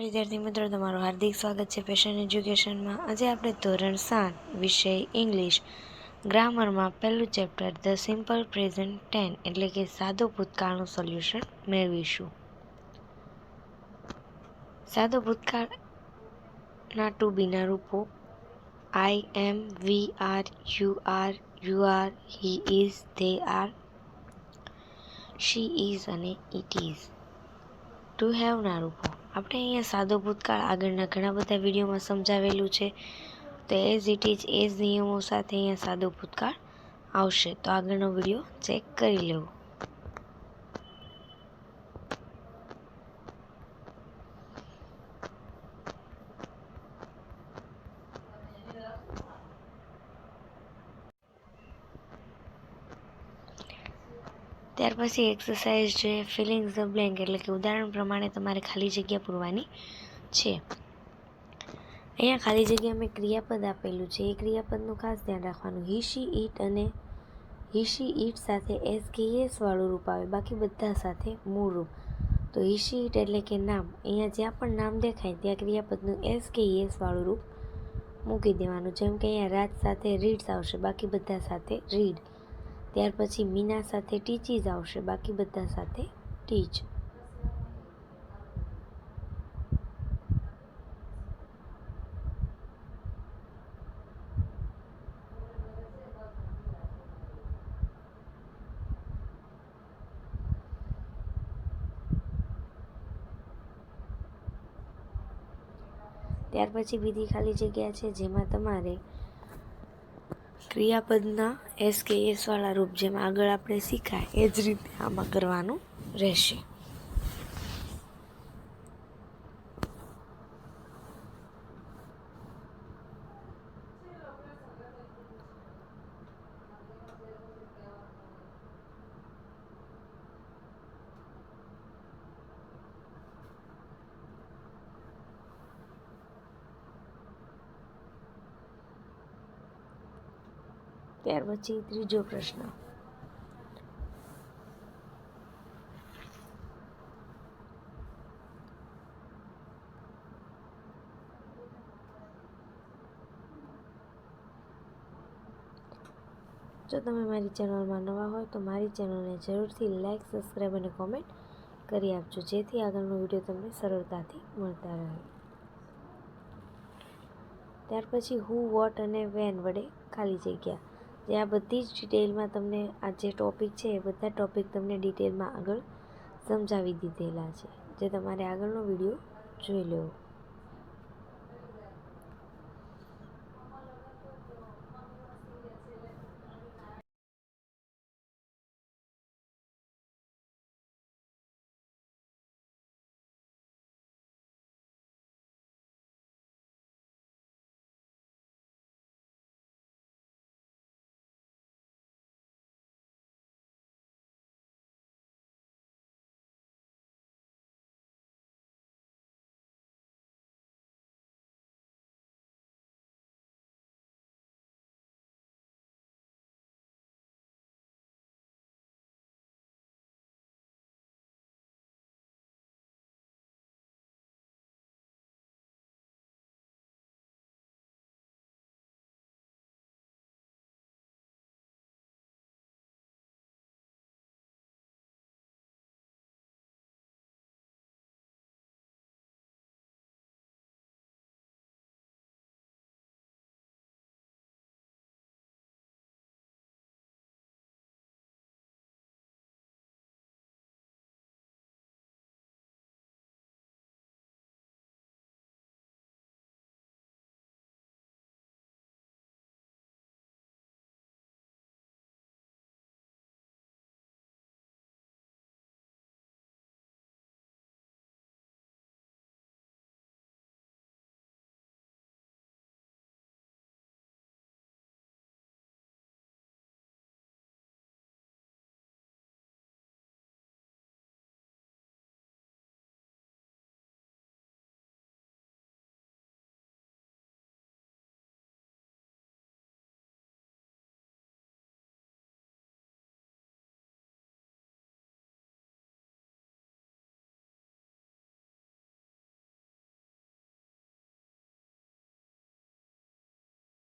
વિદ્યાર્થી મિત્રો, તમારું હાર્દિક સ્વાગત છે પેશન એજ્યુકેશનમાં. આજે આપણે ધોરણ 7 વિષય ઇંગ્લિશ ગ્રામરમાં પહેલું chapter the simple present tense એટલે કે સાદો ભૂતકાળનું સોલ્યુશન મેળવીશું. સાદો ભૂતકાળના ટુ બીના રૂપો I am, we are, you are, he is, they are, she is અને ઇટ ઇઝ. ટુ હેવના રૂપો આપણે અહીંયા સાદો ભૂતકાળ આગળના ઘણા બધા વિડીયોમાં સમજાવેલું છે. તો એઝ ઇટ ઇઝ એઝ નિયમો સાથે અહીંયા સાદો ભૂતકાળ આવશે. તો આગળનો વિડીયો ચેક કરી લેવો. ત્યાર પછી એક્સરસાઇઝ છે ફિલિંગ ધ બ્લેન્ક એટલે કે ઉદાહરણ પ્રમાણે તમારે ખાલી જગ્યા પૂરવાની છે. અહીંયા ખાલી જગ્યા મેં ક્રિયાપદ આપેલું છે. એ ક્રિયાપદનું ખાસ ધ્યાન રાખવાનું. હી શી ઈટ અને હી શી ઈટ સાથે એસ કે એસ વાળું રૂપ આવે, બાકી બધા સાથે મૂળ રૂપ. તો હી શી ઈટ એટલે કે નામ. અહીંયા જ્યાં પણ નામ દેખાય ત્યાં ક્રિયાપદનું એસ કે એસ વાળું રૂપ મૂકી દેવાનું. જેમ કે અહીંયા રાજ સાથે રીડ્સ આવશે, બાકી બધા સાથે રીડ. ત્યાર પછી મીના સાથે ટીચીઝ આવશે, બાકી બધા સાથે ટીચ. ત્યાર પછી બીજી ખાલી જગ્યા છે જેમાં તમારે ક્રિયાપદના એસ કે એસ વાળા રૂપ જેમ આગળ આપણે શીખાય એ જ રીતે આમાં કરવાનું રહેશે. ત્યાર પછી ત્રીજો પ્રશ્ન. જો તમે મારી ચેનલમાં નવા હોય તો મારી ચેનલને જરૂરથી લાઇક, સબસ્ક્રાઈબ અને કોમેન્ટ કરી આપજો, જેથી આગળનો વિડીયો તમને સરળતાથી મળતા રહે. ત્યાર પછી હુ, વોટ અને વેન વડે ખાલી જગ્યા. જે આ બધી જ ડિટેલમાં તમને આ જે ટૉપિક છે એ બધા ટૉપિક તમને ડિટેલમાં આગળ સમજાવી દીધેલા છે, જે તમારે આગળનો વિડીયો જોઈ લેવો.